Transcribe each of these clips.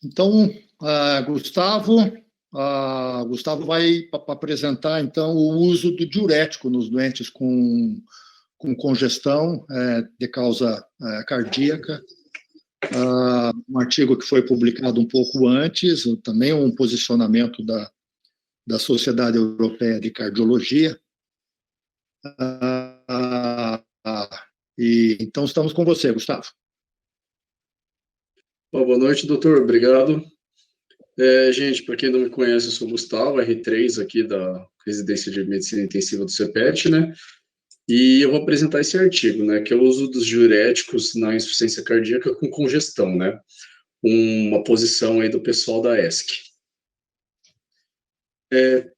Então, Gustavo vai apresentar, então, o uso do diurético nos doentes com congestão de causa cardíaca. Um artigo que foi publicado um pouco antes, também um posicionamento da Sociedade Europeia de Cardiologia. Então, estamos com você, Gustavo. Boa noite, doutor. Obrigado. Gente, para quem não me conhece, eu sou o Gustavo, R3 aqui da Residência de Medicina Intensiva do CEPET, né? E eu vou apresentar esse artigo, né? Que é o uso dos diuréticos na insuficiência cardíaca com congestão, né? Uma posição aí do pessoal da ESC.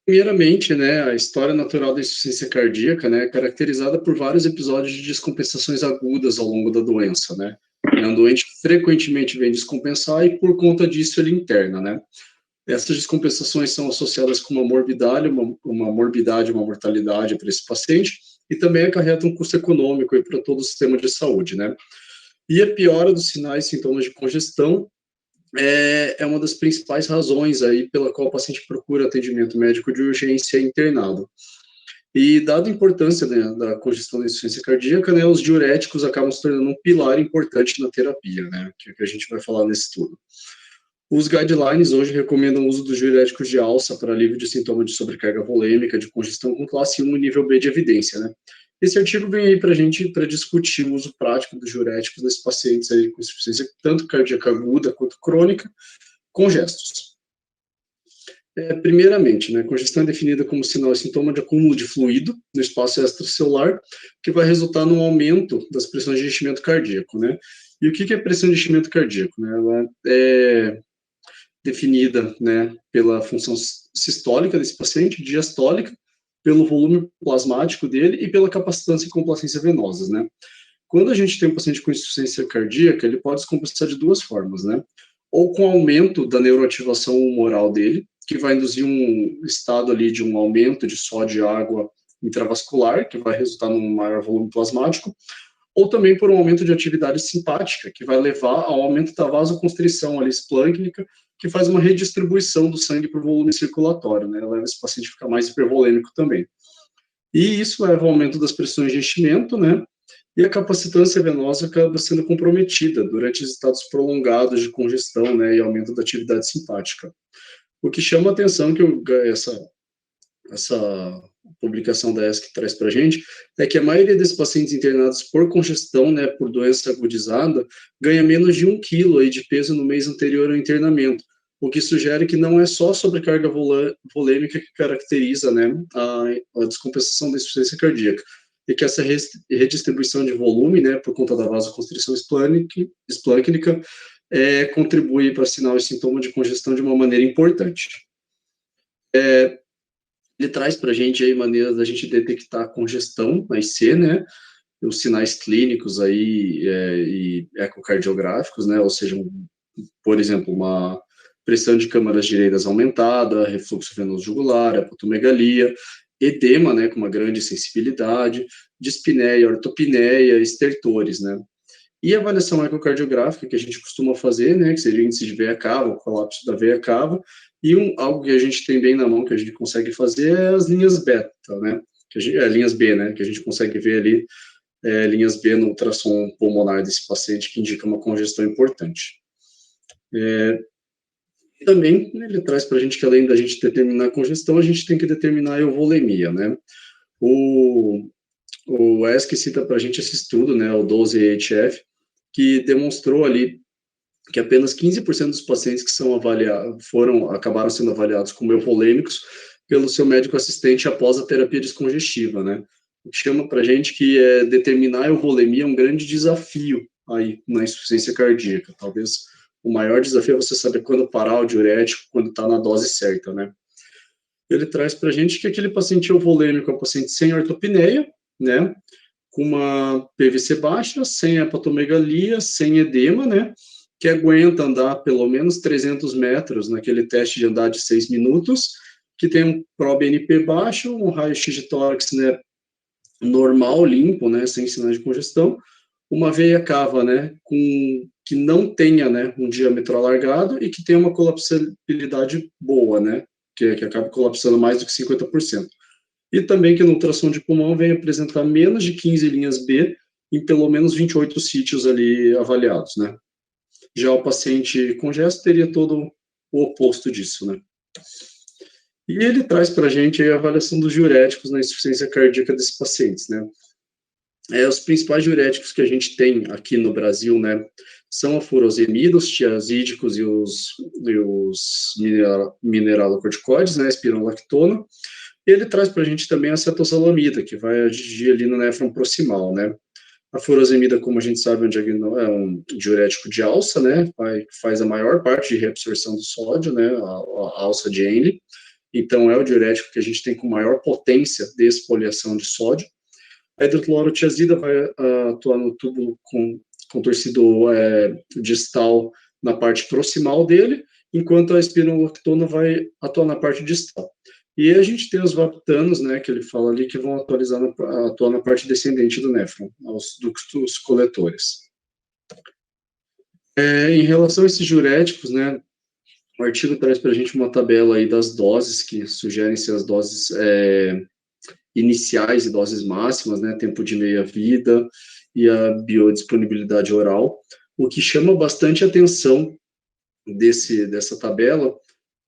Primeiramente, né, a história natural da insuficiência cardíaca, né, é caracterizada por vários episódios de descompensações agudas ao longo da doença, né? É um doente que frequentemente vem descompensar e, por conta disso, ele interna, né? Essas descompensações são associadas com uma morbidade, uma mortalidade para esse paciente e também acarretam um custo econômico para todo o sistema de saúde, né? E a piora dos sinais e sintomas de congestão é uma das principais razões aí pela qual o paciente procura atendimento médico de urgência internado. E, dada a importância, né, da congestão da insuficiência cardíaca, né, os diuréticos acabam se tornando um pilar importante na terapia, né, que a gente vai falar nesse estudo. Os guidelines hoje recomendam o uso dos diuréticos de alça para alívio de sintomas de sobrecarga volêmica, de congestão com classe 1 e nível B de evidência, né. Esse artigo vem aí para a gente para discutir o uso prático dos diuréticos nesses pacientes aí com insuficiência tanto cardíaca aguda quanto crônica, congestos. Primeiramente, né, congestão é definida como sinal e sintoma de acúmulo de fluido no espaço extracelular, que vai resultar num aumento das pressões de enchimento cardíaco, né? E o que é pressão de enchimento cardíaco? Né? Ela é definida, né, pela função sistólica desse paciente, diastólica, pelo volume plasmático dele e pela capacitância e complacência venosas, né? Quando a gente tem um paciente com insuficiência cardíaca, ele pode descompensar de duas formas, né? Ou com aumento da neuroativação humoral dele, que vai induzir um estado ali de um aumento de sódio e água intravascular, que vai resultar num maior volume plasmático, ou também por um aumento de atividade simpática, que vai levar ao aumento da vasoconstrição ali esplâncnica, que faz uma redistribuição do sangue para o volume circulatório, né? Leva esse paciente a ficar mais hipervolêmico também. E isso leva ao aumento das pressões de enchimento, né? E a capacitância venosa acaba sendo comprometida durante estados prolongados de congestão, né? E aumento da atividade simpática. O que chama a atenção que essa publicação da ESC traz para a gente é que a maioria desses pacientes internados por congestão, né, por doença agudizada, ganha menos de 1 quilo aí de peso no mês anterior ao internamento, o que sugere que não é só a sobrecarga volêmica que caracteriza, né, a descompensação da insuficiência cardíaca, e que essa redistribuição de volume, né, por conta da vasoconstrição esplâncnica, contribui para sinal e sintoma de congestão de uma maneira importante. Ele traz para a gente aí maneiras da gente detectar congestão na IC, né, os sinais clínicos aí e ecocardiográficos, né, ou seja, por exemplo, uma pressão de câmaras direitas aumentada, refluxo venoso jugular, hepatomegalia, edema, né, com uma grande sensibilidade, dispneia, ortopneia, estertores, né. E a avaliação ecocardiográfica que a gente costuma fazer, né, que seria o índice de veia cava, o colapso da veia cava, e algo que a gente tem bem na mão, que a gente consegue fazer, é as linhas beta, né, linhas B, né, que a gente consegue ver ali, linhas B no ultrassom pulmonar desse paciente, que indica uma congestão importante. Também, ele traz para a gente que, além da gente determinar a congestão, a gente tem que determinar a euvolemia, né. O ESC cita para a gente esse estudo, né, o 12-HF, que demonstrou ali que apenas 15% dos pacientes que são avaliados, acabaram sendo avaliados como euvolêmicos pelo seu médico assistente após a terapia descongestiva, né? O que chama para a gente que determinar a euvolemia é um grande desafio aí na insuficiência cardíaca. Talvez o maior desafio é você saber quando parar o diurético, quando está na dose certa, né? Ele traz para a gente que aquele paciente euvolêmico é um paciente sem ortopneia, né? Com uma PVC baixa, sem hepatomegalia, sem edema, né? Que aguenta andar pelo menos 300 metros naquele teste de andar de 6 minutos, que tem um ProBNP baixo, um raio-x de tórax, né, normal, limpo, né, sem sinais de congestão, uma veia cava, né, que não tenha, né, um diâmetro alargado e que tenha uma colapsabilidade boa, né, que acabe colapsando mais do que 50%. E também que no ultrassom de pulmão venha apresentar menos de 15 linhas B em pelo menos 28 sítios ali avaliados, né. Já o paciente congesto teria todo o oposto disso, né. E ele traz para a gente a avaliação dos diuréticos na insuficiência cardíaca desses pacientes, né. Os principais diuréticos que a gente tem aqui no Brasil, né, são a furosemida, os tiazídicos e os mineralocorticoides, né, espironolactona. Ele traz para a gente também a cetosalamida, que vai agir ali no néfron proximal, né. A furosemida, como a gente sabe, é um diurético de alça, né, faz a maior parte de reabsorção do sódio, né, a alça de Henle. Então, é o diurético que a gente tem com maior potência de exfoliação de sódio. A hidroclorotiazida vai atuar no tubo contorcido distal na parte proximal dele, enquanto a espironolactona vai atuar na parte distal. E aí a gente tem os vaptanos, né, que ele fala ali, que vão atuar na parte descendente do néfron, aos ductos coletores. Em relação a esses diuréticos, né, o artigo traz para a gente uma tabela aí das doses, que sugerem ser as doses iniciais e doses máximas, né, tempo de meia-vida e a biodisponibilidade oral. O que chama bastante atenção dessa tabela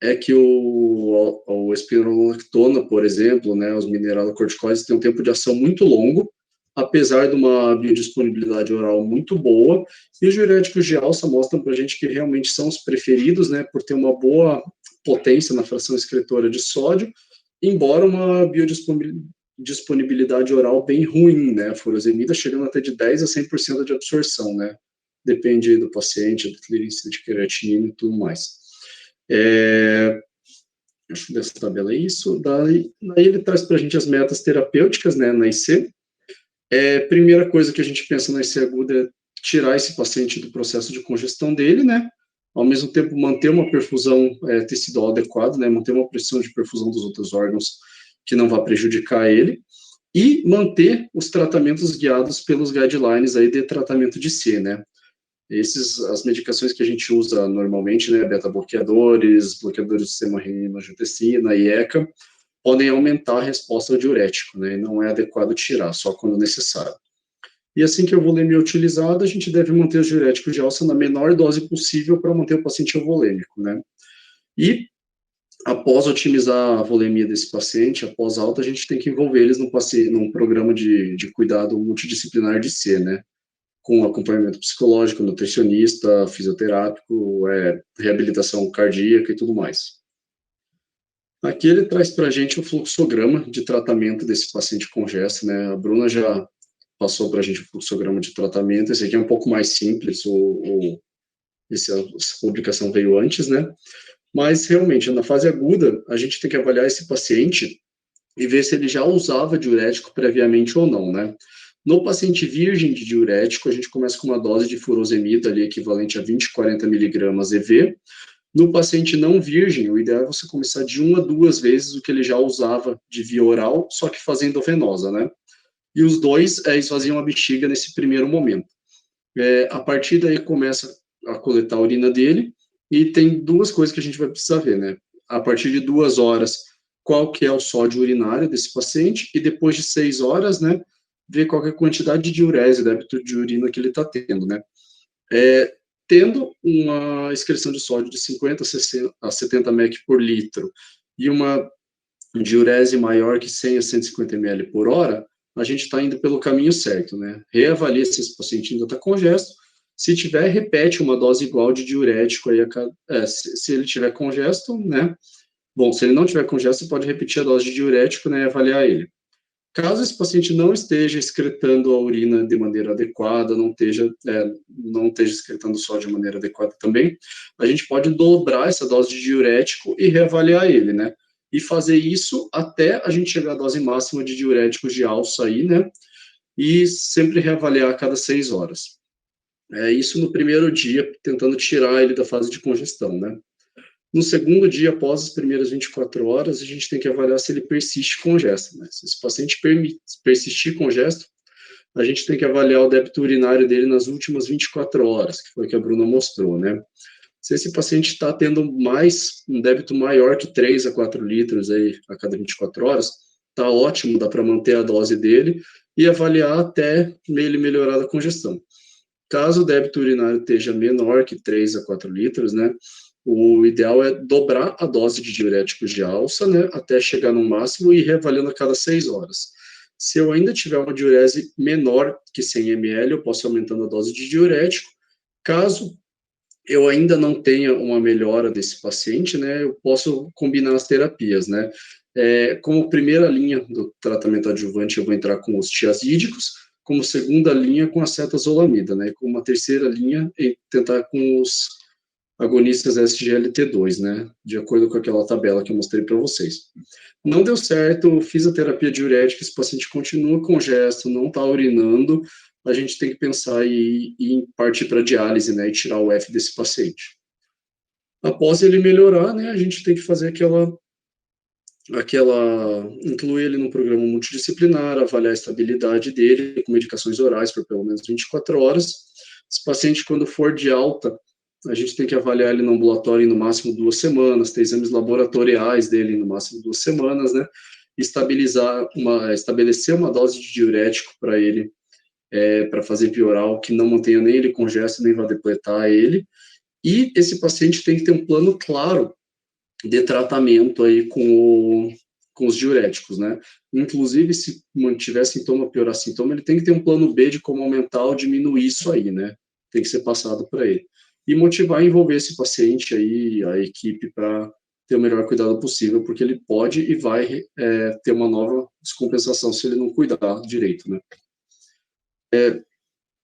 é que o espironolactona, por exemplo, né, os mineralocorticoides têm um tempo de ação muito longo, apesar de uma biodisponibilidade oral muito boa, e os diuréticos de alça mostram para a gente que realmente são os preferidos, né, por ter uma boa potência na fração excretora de sódio, embora uma biodisponibilidade oral bem ruim, né, a furosemida chegando até de 10 a 100% de absorção, né, depende do paciente, do clearance de creatinina e tudo mais. Acho que dessa tabela é isso. Daí ele traz para a gente as metas terapêuticas, né, na IC. Primeira coisa que a gente pensa na IC aguda é tirar esse paciente do processo de congestão dele, né, ao mesmo tempo manter uma perfusão tecidual adequada, né, manter uma pressão de perfusão dos outros órgãos que não vá prejudicar ele, e manter os tratamentos guiados pelos guidelines aí de tratamento de C, né. As medicações que a gente usa normalmente, né, beta-bloqueadores, bloqueadores do sistema renina-angiotensina, IECA, podem aumentar a resposta ao diurético, né, e não é adequado tirar, só quando necessário. E assim que a volemia é utilizada, a gente deve manter os diuréticos de alça na menor dose possível para manter o paciente euvolêmico, né. E, após otimizar a volemia desse paciente, após alta, a gente tem que envolver eles num programa de cuidado multidisciplinar de C, né, com acompanhamento psicológico, nutricionista, fisioterápico, reabilitação cardíaca e tudo mais. Aqui ele traz para a gente o fluxograma de tratamento desse paciente congesto, né? A Bruna já passou para a gente o fluxograma de tratamento, esse aqui é um pouco mais simples, essa publicação veio antes, né? Mas, realmente, na fase aguda, a gente tem que avaliar esse paciente e ver se ele já usava diurético previamente ou não, né? No paciente virgem de diurético, a gente começa com uma dose de furosemida ali equivalente a 20, 40 miligramas EV. No paciente não virgem, o ideal é você começar de 1 a 2 vezes o que ele já usava de via oral, só que fazendo venosa, né? E os dois esvaziam a bexiga nesse primeiro momento. A partir daí começa a coletar a urina dele e tem duas coisas que a gente vai precisar ver, né? A partir de 2 horas, qual que é o sódio urinário desse paciente e depois de 6 horas, né, ver qual é a quantidade de diurese, débito de urina que ele está tendo, né? Tendo uma excreção de sódio de 50 a 70 mEq por litro e uma diurese maior que 100 a 150 ml por hora, a gente está indo pelo caminho certo, né? Reavalia se esse paciente ainda está congesto. Se tiver, repete uma dose igual de diurético aí se ele tiver congesto, né? Bom, se ele não tiver congesto, pode repetir a dose de diurético, né, e avaliar ele. Caso esse paciente não esteja excretando a urina de maneira adequada, não esteja excretando sódio de maneira adequada também, a gente pode dobrar essa dose de diurético e reavaliar ele, né? E fazer isso até a gente chegar à dose máxima de diuréticos de alça aí, né? E sempre reavaliar a cada 6 horas. Isso no primeiro dia, tentando tirar ele da fase de congestão, né? No segundo dia, após as primeiras 24 horas, a gente tem que avaliar se ele persiste congesto, né? Se esse paciente persistir congesto, a gente tem que avaliar o débito urinário dele nas últimas 24 horas, que foi o que a Bruna mostrou, né? Se esse paciente está tendo um débito maior que 3 a 4 litros aí a cada 24 horas, tá ótimo, dá para manter a dose dele e avaliar até ele melhorar a congestão. Caso o débito urinário esteja menor que 3 a 4 litros, né, o ideal é dobrar a dose de diuréticos de alça, né, até chegar no máximo e ir reavaliando a cada 6 horas. Se eu ainda tiver uma diurese menor que 100 ml, eu posso ir aumentando a dose de diurético. Caso eu ainda não tenha uma melhora desse paciente, né, eu posso combinar as terapias, né. Como primeira linha do tratamento adjuvante, eu vou entrar com os tiazídicos, como segunda linha com a cetazolamida, né, como uma terceira linha, tentar com os agonistas SGLT2, né, de acordo com aquela tabela que eu mostrei para vocês. Não deu certo, fiz a terapia diurética, esse paciente continua congesto, não está urinando, a gente tem que pensar em partir para diálise, né, e tirar o F desse paciente. Após ele melhorar, né, a gente tem que fazer incluir ele num programa multidisciplinar, avaliar a estabilidade dele com medicações orais por pelo menos 24 horas. Esse paciente, quando for de alta, a gente tem que avaliar ele no ambulatório em no máximo 2 semanas, ter exames laboratoriais dele em no máximo 2 semanas, né, estabelecer uma dose de diurético para ele, para fazer pioral, que não mantenha nem ele congesto, nem vai depletar ele, e esse paciente tem que ter um plano claro de tratamento aí com os diuréticos, né? Inclusive, se mantiver sintoma, piorar sintoma, ele tem que ter um plano B de como aumentar ou diminuir isso aí, né? Tem que ser passado para ele. E motivar e envolver esse paciente aí, a equipe, para ter o melhor cuidado possível, porque ele pode e vai ter uma nova descompensação se ele não cuidar direito, né?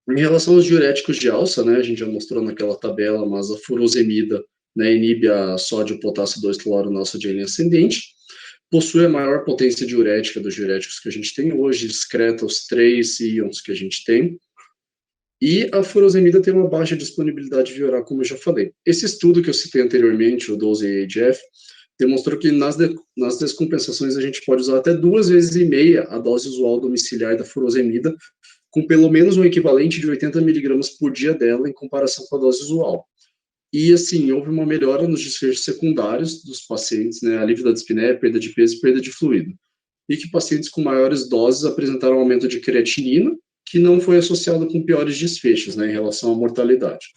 Em relação aos diuréticos de alça, né, a gente já mostrou naquela tabela, mas a furosemida, né, inibe a sódio-potássio 2-cloronossodiene ascendente, possui a maior potência diurética dos diuréticos que a gente tem hoje, excreta os 3 íons que a gente tem, e a furosemida tem uma baixa disponibilidade vioral, como eu já falei. Esse estudo que eu citei anteriormente, o 12AHF, demonstrou que nas descompensações a gente pode usar até 2,5 vezes a dose usual domiciliar da furosemida, com pelo menos um equivalente de 80 miligramas por dia dela em comparação com a dose usual. E, assim, houve uma melhora nos desfechos secundários dos pacientes, né, alívio da dispneia, perda de peso e perda de fluido. E que pacientes com maiores doses apresentaram aumento de creatinina, que não foi associado com piores desfechos, né, em relação à mortalidade.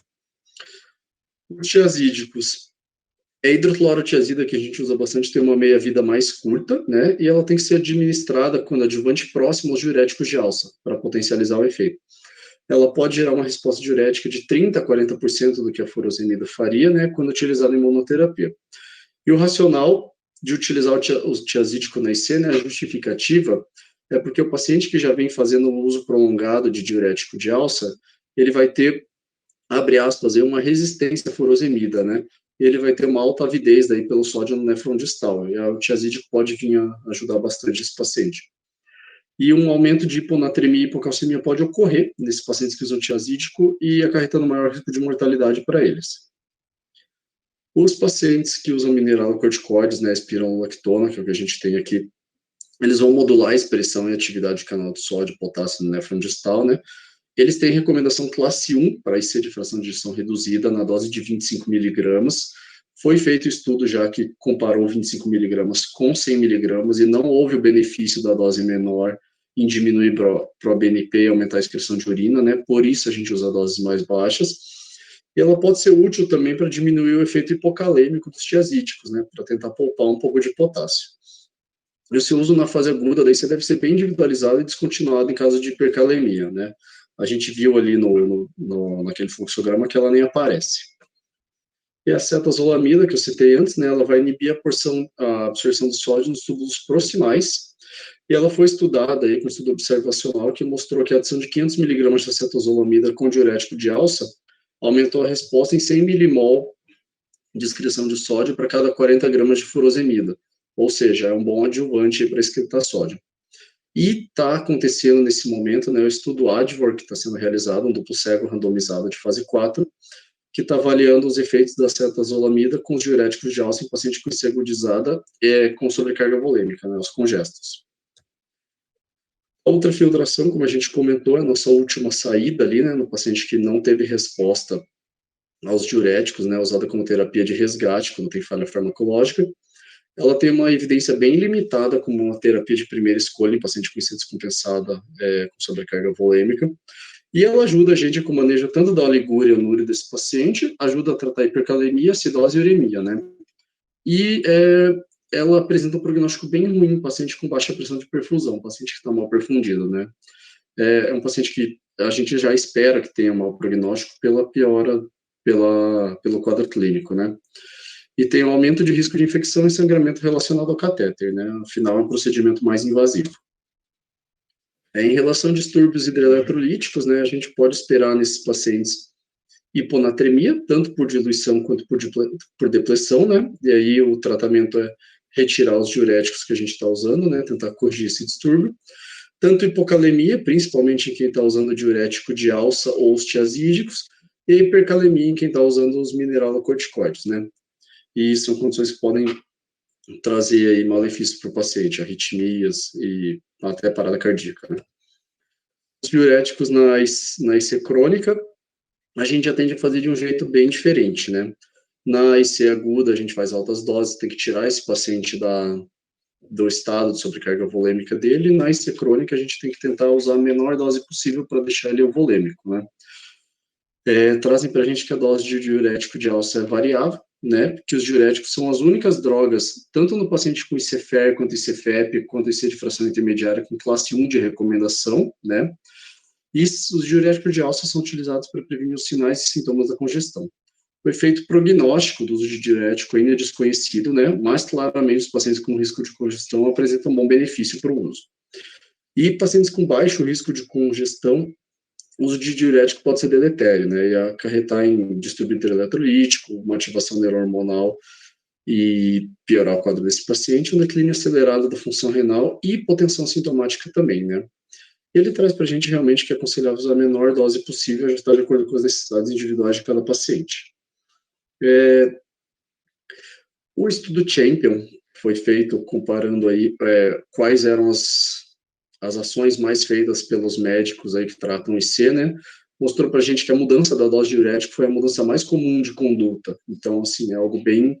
Os tiazídicos. A hidroclorotiazida, que a gente usa bastante, tem uma meia-vida mais curta, né, e ela tem que ser administrada quando adjuvante próximo aos diuréticos de alça, para potencializar o efeito. Ela pode gerar uma resposta diurética de 30% a 40% do que a furosemida faria, né, quando utilizada em monoterapia. E o racional de utilizar o tiazídico na IC, né, a justificativa, é porque o paciente que já vem fazendo um uso prolongado de diurético de alça, ele vai ter, abre aspas, uma resistência à furosemida, né, e ele vai ter uma alta avidez daí pelo sódio no néfron distal, e o tiazídico pode vir a ajudar bastante esse paciente. E um aumento de hiponatremia e hipocalcemia pode ocorrer nesses pacientes que usam tiazídico e acarretando maior risco de mortalidade para eles. Os pacientes que usam mineralocorticoides, né, espironolactona, que é o que a gente tem aqui, eles vão modular a expressão e atividade de canal de sódio e potássio no néfron distal, né? Eles têm recomendação classe 1 para IC de fração de ejeção reduzida na dose de 25 miligramas. Foi feito estudo já que comparou 25 miligramas com 100 miligramas e não houve o benefício da dose menor em diminuir ProBNP e aumentar a excreção de urina, né? Por isso a gente usa doses mais baixas. E ela pode ser útil também para diminuir o efeito hipocalêmico dos tiazídicos, né? Para tentar poupar um pouco de potássio. E o seu uso na fase aguda, daí você deve ser bem individualizado e descontinuado em caso de hipercalemia, né? A gente viu ali naquele fluxograma que ela nem aparece. E a cetazolamida, que eu citei antes, né, ela vai inibir a absorção de sódio nos túbulos proximais, e ela foi estudada aí com um estudo observacional que mostrou que a adição de 500 miligramas de cetazolamida com diurético de alça aumentou a resposta em 100 milimol de excreção de sódio para cada 40 gramas de furosemida, ou seja, é um bom adjuvante para excretar sódio. E está acontecendo nesse momento, né, o estudo ADVOR, que está sendo realizado, um duplo cego randomizado de fase 4, que está avaliando os efeitos da cetazolamida com os diuréticos de alça em paciente com IC agudizada com sobrecarga volêmica, né, os congestos. A ultrafiltração, como a gente comentou, é a nossa última saída ali, né, no paciente que não teve resposta aos diuréticos, né, usada como terapia de resgate, quando tem falha farmacológica. Ela tem uma evidência bem limitada como uma terapia de primeira escolha em paciente com insuficiência descompensada com sobrecarga volêmica. E ela ajuda a gente com o manejo tanto da oligúria e onúria desse paciente, ajuda a tratar hipercalemia, acidose e uremia, né? E ela apresenta um prognóstico bem ruim em paciente com baixa pressão de perfusão, paciente que está mal perfundido, né? É um paciente que a gente já espera que tenha mau prognóstico pela piora, pelo quadro clínico, né? E tem um aumento de risco de infecção e sangramento relacionado ao catéter, né? Afinal, é um procedimento mais invasivo. Em relação a distúrbios hidroeletrolíticos, né, a gente pode esperar nesses pacientes hiponatremia, tanto por diluição quanto por depressão, né? E aí o tratamento é retirar os diuréticos que a gente está usando, né? Tentar corrigir esse distúrbio. Tanto hipocalemia, principalmente em quem está usando diurético de alça ou os tiazídicos, e hipercalemia em quem está usando os mineralocorticoides, né? E são condições que podem trazer aí malefícios para o paciente, arritmias e até parada cardíaca, né? Os diuréticos na IC crônica, a gente já tende a fazer de um jeito bem diferente, né? Na IC aguda, a gente faz altas doses, tem que tirar esse paciente do estado de sobrecarga volêmica dele. Na IC crônica, a gente tem que tentar usar a menor dose possível para deixar ele euvolêmico, né? Trazem para a gente que a dose de diurético de alça é variável, né? Que os diuréticos são as únicas drogas, tanto no paciente com IC-FER, quanto IC-FEP, quanto IC de fração intermediária, com classe 1 de recomendação, né? E os diuréticos de alça são utilizados para prevenir os sinais e sintomas da congestão. O efeito prognóstico do uso de diurético ainda é desconhecido, né? Mas claramente os pacientes com risco de congestão apresentam bom benefício para o uso. E pacientes com baixo risco de congestão, o uso de diurético pode ser deletério, né? E acarretar em distúrbio eletrolítico, uma ativação neurohormonal e piorar o quadro desse paciente, um declínio acelerado da função renal e hipotensão sintomática também, né? Ele traz para a gente realmente que é aconselhável usar a menor dose possível, ajustar de acordo com as necessidades individuais de cada paciente. O estudo Champion foi feito comparando aí quais eram as ações mais feitas pelos médicos aí que tratam IC, né? Mostrou para a gente que a mudança da dose de diurético foi a mudança mais comum de conduta. Então, assim, é algo bem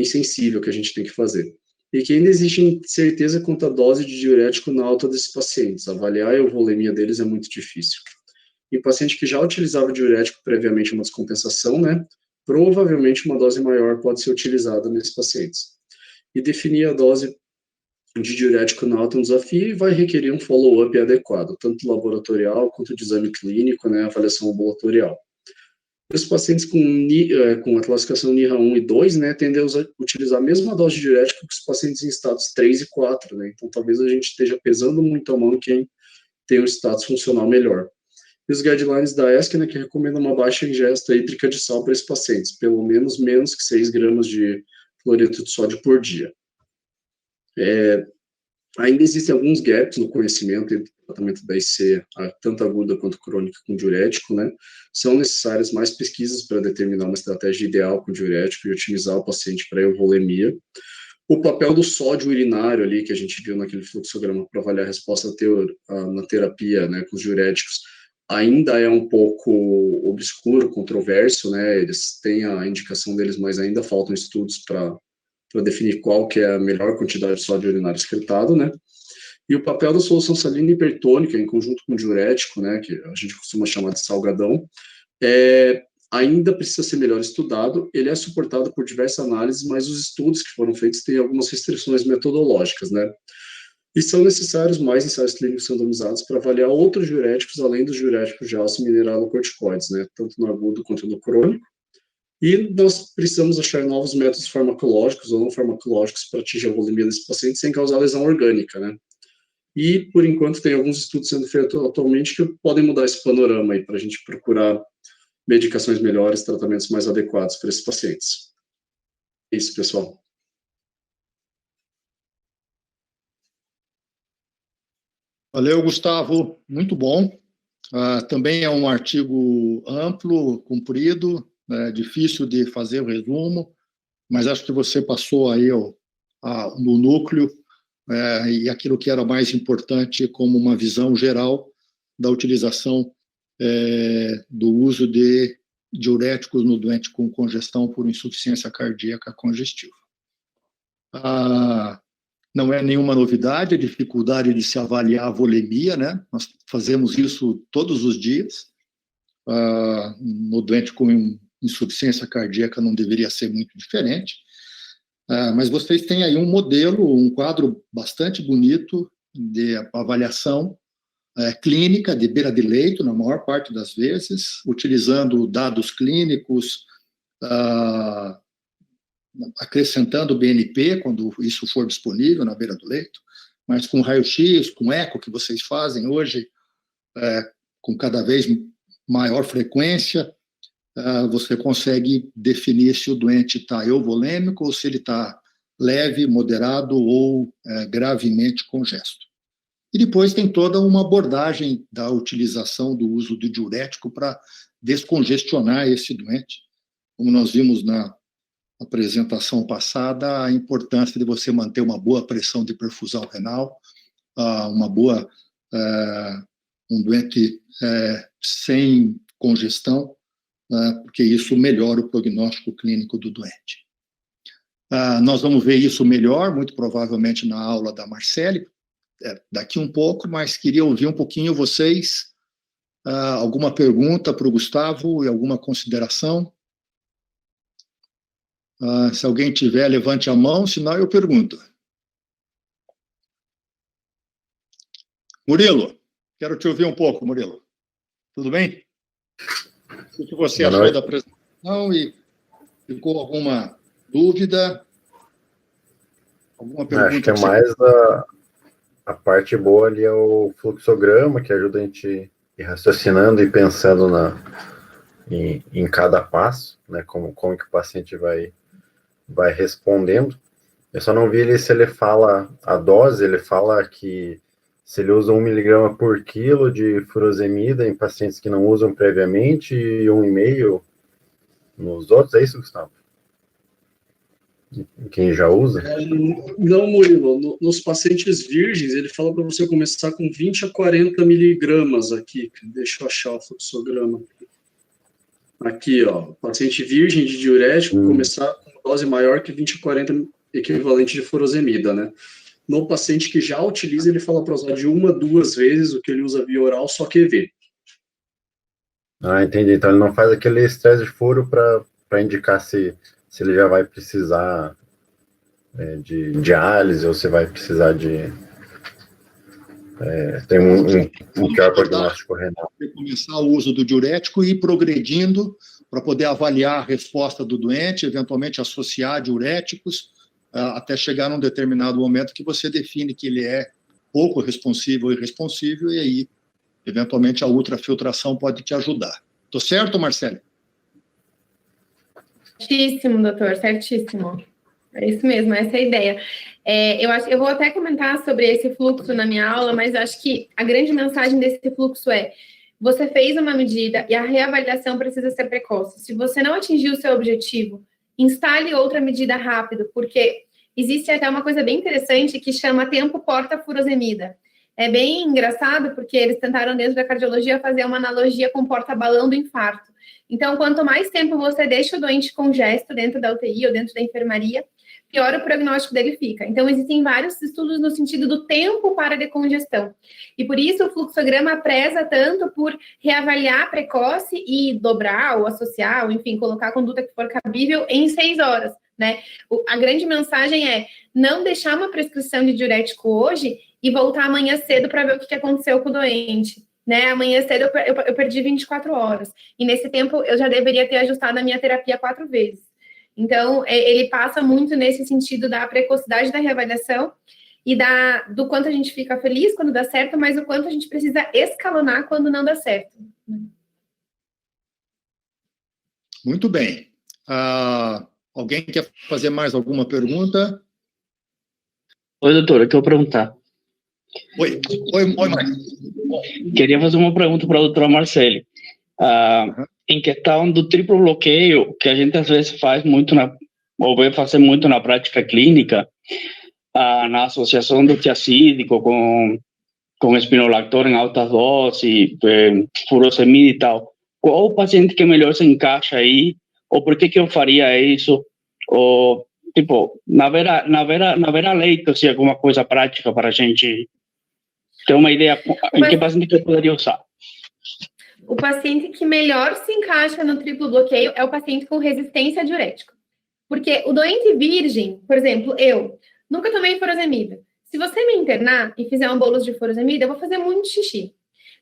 sensível que a gente tem que fazer. E que ainda existe incerteza quanto à dose de diurético na alta desses pacientes. Avaliar a euvolemia deles é muito difícil. Em paciente que já utilizava diurético previamente uma descompensação, né, provavelmente uma dose maior pode ser utilizada nesses pacientes. E definir a dose de diurético na alta é um desafio e vai requerer um follow-up adequado, tanto laboratorial quanto de exame clínico, né, avaliação ambulatorial. Os pacientes com a classificação NIRA 1 e 2, né, tendem a utilizar a mesma dose de diurético que os pacientes em status 3 e 4, né, então talvez a gente esteja pesando muito a mão quem tem um status funcional melhor. E os guidelines da ESC, né, que recomendam uma baixa ingesta hídrica de sal para esses pacientes, pelo menos que 6 gramas de cloreto de sódio por dia. Ainda existem alguns gaps no conhecimento entre o tratamento da IC, tanto aguda quanto crônica, com diurético, né? São necessárias mais pesquisas para determinar uma estratégia ideal com diurético e otimizar o paciente para euvolemia. O papel do sódio urinário ali, que a gente viu naquele fluxograma para avaliar a resposta na terapia, né, com os diuréticos, ainda é um pouco obscuro, controverso, né? Eles têm a indicação deles, mas ainda faltam estudos para definir qual que é a melhor quantidade de sódio urinário excretado, né? E o papel da solução salina hipertônica em conjunto com o diurético, né, que a gente costuma chamar de salgadão, ainda precisa ser melhor estudado. Ele é suportado por diversas análises, mas os estudos que foram feitos têm algumas restrições metodológicas, né? E são necessários mais ensaios clínicos randomizados para avaliar outros diuréticos, além dos diuréticos de alça e mineralocorticoides, né, tanto no agudo quanto no crônico. E nós precisamos achar novos métodos farmacológicos ou não farmacológicos para atingir a volemia desse paciente sem causar lesão orgânica, né? E, por enquanto, tem alguns estudos sendo feitos atualmente que podem mudar esse panorama aí para a gente procurar medicações melhores, tratamentos mais adequados para esses pacientes. É isso, pessoal. Valeu, Gustavo. Muito bom. Também é um artigo amplo, comprido, difícil de fazer o resumo, mas acho que você passou aí no núcleo e aquilo que era mais importante como uma visão geral da utilização do uso de diuréticos no doente com congestão por insuficiência cardíaca congestiva. Não é nenhuma novidade a dificuldade de se avaliar a volemia, né? Nós fazemos isso todos os dias. No doente com insuficiência cardíaca não deveria ser muito diferente. Mas vocês têm aí um modelo, um quadro bastante bonito de avaliação clínica de beira de leito, na maior parte das vezes, utilizando dados clínicos, acrescentando BNP, quando isso for disponível na beira do leito, mas com raio-x, com eco, que vocês fazem hoje, com cada vez maior frequência, você consegue definir se o doente está euvolêmico ou se ele está leve, moderado ou gravemente congesto. E depois tem toda uma abordagem da utilização do uso do diurético para descongestionar esse doente. Como nós vimos na apresentação passada, a importância de você manter uma boa pressão de perfusão renal, um doente sem congestão, porque isso melhora o prognóstico clínico do doente. Nós vamos ver isso melhor, muito provavelmente na aula da Marcele, daqui um pouco, mas queria ouvir um pouquinho vocês, alguma pergunta para o Gustavo e alguma consideração? Se alguém tiver, levante a mão, senão eu pergunto. Murilo, quero te ouvir um pouco, Murilo. Tudo bem? O que você achou da apresentação e ficou alguma dúvida? Alguma pergunta? Acho que é mais a parte boa ali é o fluxograma, que ajuda a gente ir raciocinando e pensando em cada passo, né, como que o paciente vai respondendo. Eu só não vi se ele fala a dose, ele fala que se ele usa 1 mg por quilo de furosemida em pacientes que não usam previamente e 1,5 nos outros, é isso, Gustavo? Quem já usa? Não, Murilo, nos pacientes virgens, ele fala para você começar com 20 a 40 miligramas aqui. Deixa eu achar o fluxograma. Aqui, ó, paciente virgem de diurético, começar com dose maior que 20 a 40 equivalente de furosemida, né? No paciente que já utiliza, ele fala para usar de 1 a 2 vezes o que ele usa via oral, só QV. Entendi. Então ele não faz aquele estresse de furo para indicar se ele já vai precisar de diálise ou se vai precisar de... tem um pior prognóstico renal. Começar o uso do diurético e ir progredindo para poder avaliar a resposta do doente, eventualmente associar diuréticos, até chegar num determinado momento que você define que ele é pouco responsivo ou irresponsível, e aí, eventualmente, a ultrafiltração pode te ajudar. Tô certo, Marcelo? Certíssimo, doutor, certíssimo. É isso mesmo, essa é a ideia. Eu vou até comentar sobre esse fluxo na minha aula, mas acho que a grande mensagem desse fluxo é: você fez uma medida e a reavaliação precisa ser precoce. Se você não atingiu o seu objetivo, instale outra medida rápido, porque existe até uma coisa bem interessante que chama tempo porta-furosemida. É bem engraçado, porque eles tentaram, dentro da cardiologia, fazer uma analogia com porta-balão do infarto. Então, quanto mais tempo você deixa o doente congesto dentro da UTI ou dentro da enfermaria, pior o prognóstico dele fica. Então, existem vários estudos no sentido do tempo para decongestão. E por isso o fluxograma preza tanto por reavaliar precoce e dobrar ou associar, ou enfim, colocar a conduta que for cabível em 6 horas, né? A grande mensagem é não deixar uma prescrição de diurético hoje e voltar amanhã cedo para ver o que aconteceu com o doente. Né? Amanhã cedo eu perdi 24 horas. E nesse tempo eu já deveria ter ajustado a minha terapia 4 vezes. Então, ele passa muito nesse sentido da precocidade da reavaliação e do quanto a gente fica feliz quando dá certo, mas o quanto a gente precisa escalonar quando não dá certo. Muito bem. Alguém quer fazer mais alguma pergunta? Oi, doutora, eu quero perguntar. Oi, Marcos. Queria fazer uma pergunta para a doutora Marcele. Em questão do triplo bloqueio, que a gente às vezes faz muito ou vai fazer muito na prática clínica, na associação do tiacídico com espinolactona em altas doses, furosemida e tal, qual o paciente que melhor se encaixa aí, ou por que eu faria isso, ou, tipo, na Vera Leite, se alguma coisa prática para a gente ter uma ideia em que paciente que eu poderia usar. O paciente que melhor se encaixa no triplo bloqueio é o paciente com resistência a diurético. Porque o doente virgem, por exemplo, eu nunca tomei furosemida. Se você me internar e fizer um bolus de furosemida, eu vou fazer muito xixi.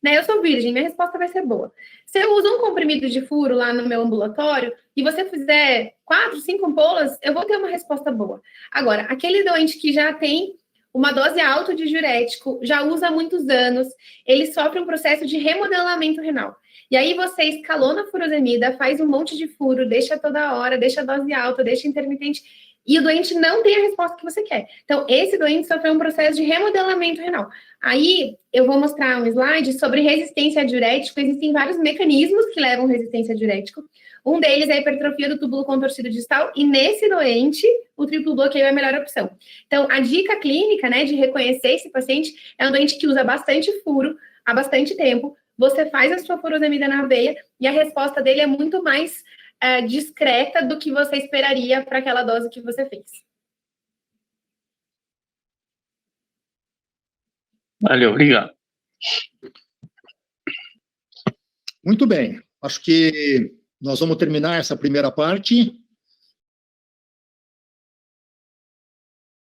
Né? Eu sou virgem, minha resposta vai ser boa. Se eu uso um comprimido de furo lá no meu ambulatório e você fizer 4, 5 ampolas, eu vou ter uma resposta boa. Agora, aquele doente que já tem uma dose alta de diurético, já usa há muitos anos, ele sofre um processo de remodelamento renal. E aí você escalona a furosemida, faz um monte de furo, deixa toda hora, deixa a dose alta, deixa intermitente, e o doente não tem a resposta que você quer. Então, esse doente sofreu um processo de remodelamento renal. Aí, eu vou mostrar um slide sobre resistência a diurético. Existem vários mecanismos que levam à resistência a diurético. Um deles é a hipertrofia do túbulo contorcido distal, e nesse doente, o triplo bloqueio é a melhor opção. Então, a dica clínica, né, de reconhecer esse paciente é um doente que usa bastante furo há bastante tempo. Você faz a sua furosemida na veia e a resposta dele é muito mais discreta do que você esperaria para aquela dose que você fez. Valeu, obrigado. Muito bem. Acho que nós vamos terminar essa primeira parte